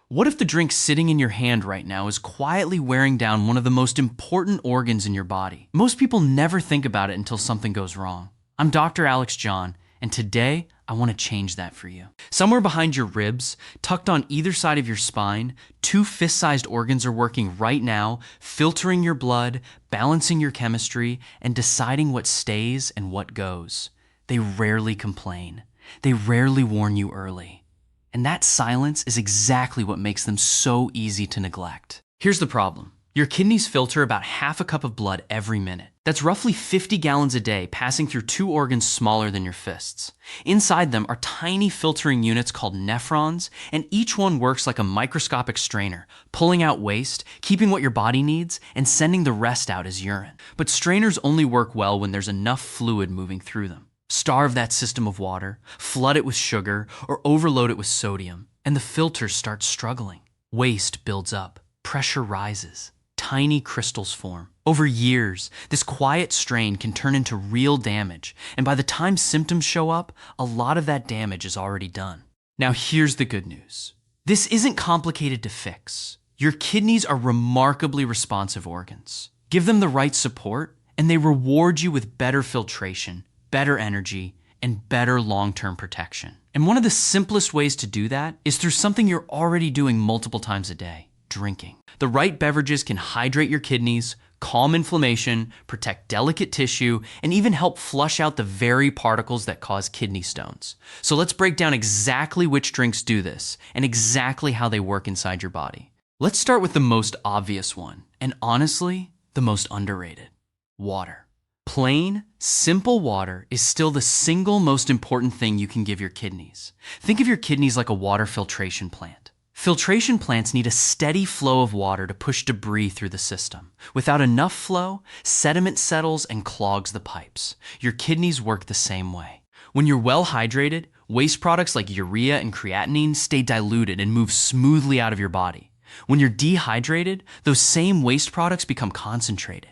What if the drink sitting in your hand right now is quietly wearing down one of the most important organs in your body? Most people never think about it until something goes wrong. I'm Dr. Alex John, and today I want to change that for you. Somewhere behind your ribs, tucked on either side of your spine, two fist-sized organs are working right now, filtering your blood, balancing your chemistry, and deciding what stays and what goes. They rarely complain. They rarely warn you early. And that silence is exactly what makes them so easy to neglect. Here's the problem. Your kidneys filter about half a cup of blood every minute. That's roughly 50 gallons a day passing through two organs smaller than your fists. Inside them are tiny filtering units called nephrons, and each one works like a microscopic strainer, pulling out waste, keeping what your body needs, and sending the rest out as urine. But strainers only work well when there's enough fluid moving through them. Starve that system of water, flood it with sugar, or overload it with sodium, and the filters start struggling. Waste builds up, pressure rises, tiny crystals form. Over years, this quiet strain can turn into real damage, and by the time symptoms show up, a lot of that damage is already done. Now here's the good news. This isn't complicated to fix. Your kidneys are remarkably responsive organs. Give them the right support, and they reward you with better filtration, better energy, and better long-term protection. And one of the simplest ways to do that is through something you're already doing multiple times a day: drinking. The right beverages can hydrate your kidneys, calm inflammation, protect delicate tissue, and even help flush out the very particles that cause kidney stones. So let's break down exactly which drinks do this and exactly how they work inside your body. Let's start with the most obvious one, and honestly, the most underrated: water. Plain, simple water is still the single most important thing you can give your kidneys. Think of your kidneys like a water filtration plant. Filtration plants need a steady flow of water to push debris through the system. Without enough flow, sediment settles and clogs the pipes. Your kidneys work the same way. When you're well hydrated, waste products like urea and creatinine stay diluted and move smoothly out of your body. When you're dehydrated, those same waste products become concentrated.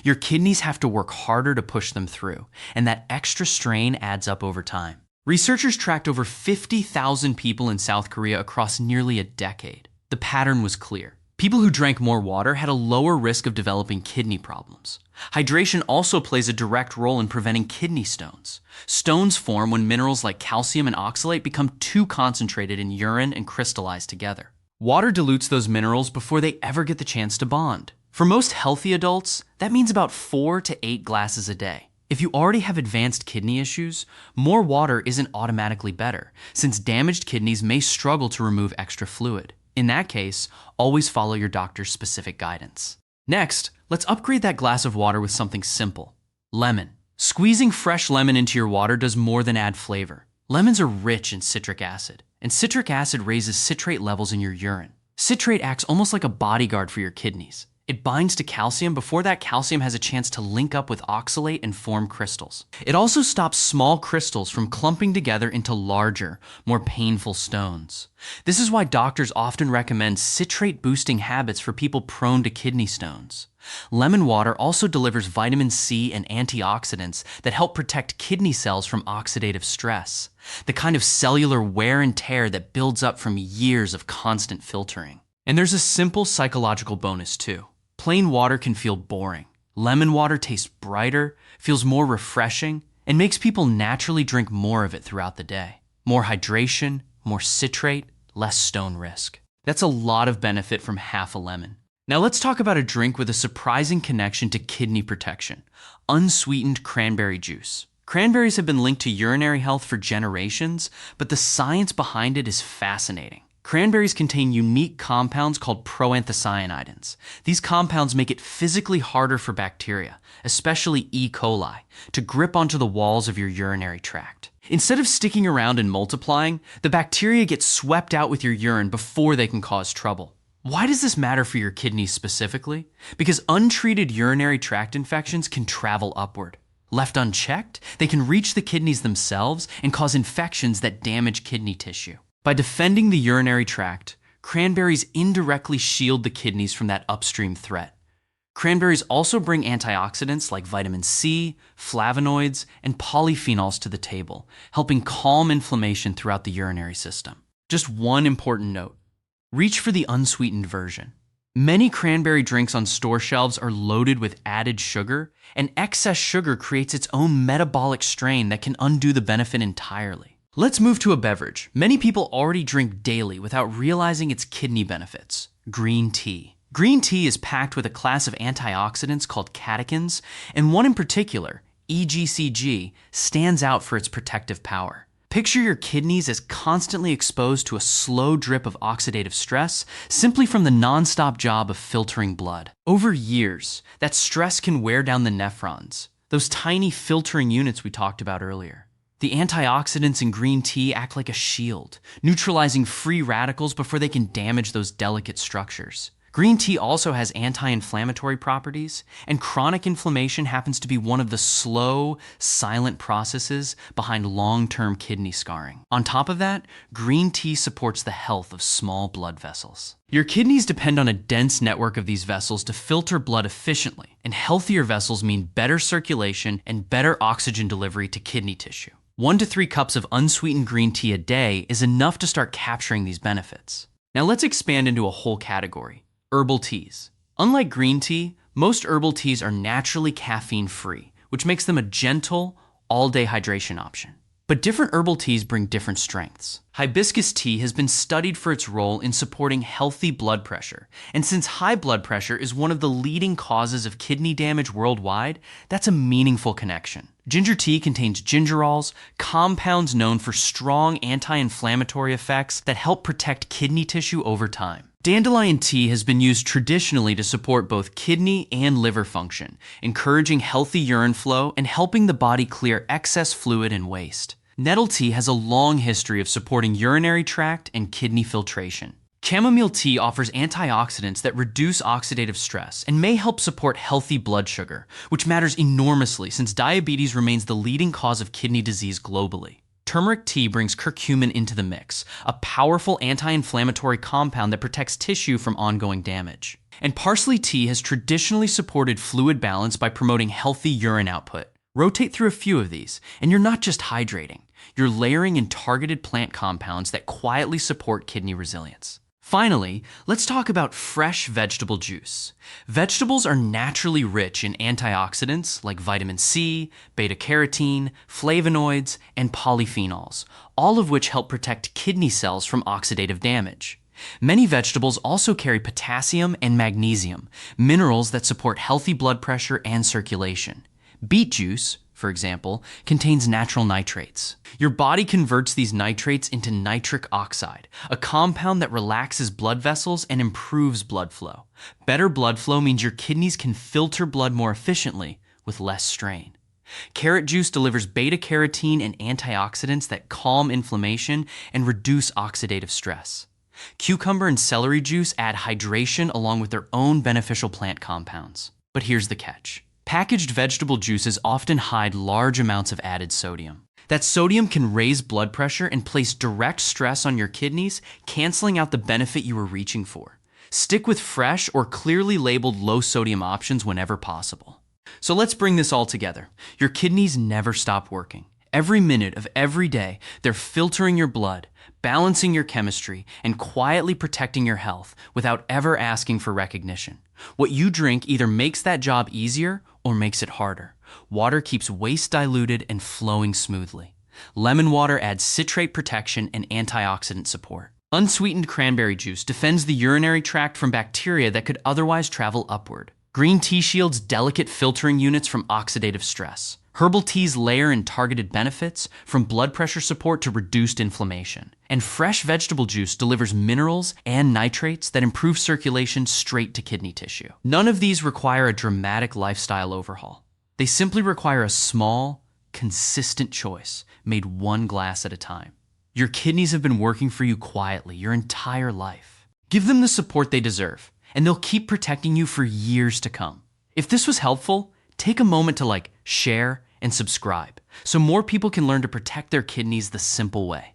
Your kidneys have to work harder to push them through, and that extra strain adds up over time. Researchers tracked over 50,000 people in South Korea across nearly a decade. The pattern was clear. People who drank more water had a lower risk of developing kidney problems. Hydration also plays a direct role in preventing kidney stones. Stones form when minerals like calcium and oxalate become too concentrated in urine and crystallize together. Water dilutes those minerals before they ever get the chance to bond. For most healthy adults, that means about 4 to 8 glasses a day. If you already have advanced kidney issues, more water isn't automatically better, since damaged kidneys may struggle to remove extra fluid. In that case, always follow your doctor's specific guidance. Next, let's upgrade that glass of water with something simple: lemon. Squeezing fresh lemon into your water does more than add flavor. Lemons are rich in citric acid, and citric acid raises citrate levels in your urine. Citrate acts almost like a bodyguard for your kidneys. It binds to calcium before that calcium has a chance to link up with oxalate and form crystals. It also stops small crystals from clumping together into larger, more painful stones. This is why doctors often recommend citrate-boosting habits for people prone to kidney stones. Lemon water also delivers vitamin C and antioxidants that help protect kidney cells from oxidative stress, the kind of cellular wear and tear that builds up from years of constant filtering. And there's a simple psychological bonus too. Plain water can feel boring. Lemon water tastes brighter, feels more refreshing, and makes people naturally drink more of it throughout the day. More hydration, more citrate, less stone risk. That's a lot of benefit from half a lemon. Now let's talk about a drink with a surprising connection to kidney protection: unsweetened cranberry juice. Cranberries have been linked to urinary health for generations, but the science behind it is fascinating. Cranberries contain unique compounds called proanthocyanidins. These compounds make it physically harder for bacteria, especially E. coli, to grip onto the walls of your urinary tract. Instead of sticking around and multiplying, the bacteria get swept out with your urine before they can cause trouble. Why does this matter for your kidneys specifically? Because untreated urinary tract infections can travel upward. Left unchecked, they can reach the kidneys themselves and cause infections that damage kidney tissue. By defending the urinary tract, cranberries indirectly shield the kidneys from that upstream threat. Cranberries also bring antioxidants like vitamin C, flavonoids, and polyphenols to the table, helping calm inflammation throughout the urinary system. Just one important note: Reach for the unsweetened version. Many cranberry drinks on store shelves are loaded with added sugar, and excess sugar creates its own metabolic strain that can undo the benefit entirely. Let's move to a beverage many people already drink daily without realizing its kidney benefits: green tea. Green tea is packed with a class of antioxidants called catechins, and one in particular, EGCG, stands out for its protective power. Picture your kidneys as constantly exposed to a slow drip of oxidative stress simply from the nonstop job of filtering blood. Over years, that stress can wear down the nephrons, those tiny filtering units we talked about earlier. The antioxidants in green tea act like a shield, neutralizing free radicals before they can damage those delicate structures. Green tea also has anti-inflammatory properties, and chronic inflammation happens to be one of the slow, silent processes behind long-term kidney scarring. On top of that, green tea supports the health of small blood vessels. Your kidneys depend on a dense network of these vessels to filter blood efficiently, and healthier vessels mean better circulation and better oxygen delivery to kidney tissue. 1 to 3 cups of unsweetened green tea a day is enough to start capturing these benefits. Now let's expand into a whole category: herbal teas. Unlike green tea, most herbal teas are naturally caffeine-free, which makes them a gentle, all-day hydration option. But different herbal teas bring different strengths. Hibiscus tea has been studied for its role in supporting healthy blood pressure, and since high blood pressure is one of the leading causes of kidney damage worldwide, that's a meaningful connection. Ginger tea contains gingerols, compounds known for strong anti-inflammatory effects that help protect kidney tissue over time. Dandelion tea has been used traditionally to support both kidney and liver function, encouraging healthy urine flow and helping the body clear excess fluid and waste. Nettle tea has a long history of supporting urinary tract and kidney filtration. Chamomile tea offers antioxidants that reduce oxidative stress and may help support healthy blood sugar, which matters enormously since diabetes remains the leading cause of kidney disease globally. Turmeric tea brings curcumin into the mix, a powerful anti-inflammatory compound that protects tissue from ongoing damage. And parsley tea has traditionally supported fluid balance by promoting healthy urine output. Rotate through a few of these, and you're not just hydrating, you're layering in targeted plant compounds that quietly support kidney resilience. Finally, let's talk about fresh vegetable juice. Vegetables are naturally rich in antioxidants like vitamin C, beta-carotene, flavonoids, and polyphenols, all of which help protect kidney cells from oxidative damage. Many vegetables also carry potassium and magnesium, minerals that support healthy blood pressure and circulation. Beet juice, for example, contains natural nitrates. Your body converts these nitrates into nitric oxide, a compound that relaxes blood vessels and improves blood flow. Better blood flow means your kidneys can filter blood more efficiently with less strain. Carrot juice delivers beta-carotene and antioxidants that calm inflammation and reduce oxidative stress. Cucumber and celery juice add hydration along with their own beneficial plant compounds. But here's the catch. Packaged vegetable juices often hide large amounts of added sodium. That sodium can raise blood pressure and place direct stress on your kidneys, canceling out the benefit you were reaching for. Stick with fresh or clearly labeled low-sodium options whenever possible. So let's bring this all together. Your kidneys never stop working. Every minute of every day, they're filtering your blood, balancing your chemistry, and quietly protecting your health without ever asking for recognition. What you drink either makes that job easier or makes it harder. Water keeps waste diluted and flowing smoothly. Lemon water adds citrate protection and antioxidant support. Unsweetened cranberry juice defends the urinary tract from bacteria that could otherwise travel upward. Green tea shields delicate filtering units from oxidative stress. Herbal teas layer in targeted benefits, from blood pressure support to reduced inflammation. And fresh vegetable juice delivers minerals and nitrates that improve circulation straight to kidney tissue. None of these require a dramatic lifestyle overhaul. They simply require a small, consistent choice made one glass at a time. Your kidneys have been working for you quietly your entire life. Give them the support they deserve, and they'll keep protecting you for years to come. If this was helpful, take a moment to share and subscribe so more people can learn to protect their kidneys the simple way.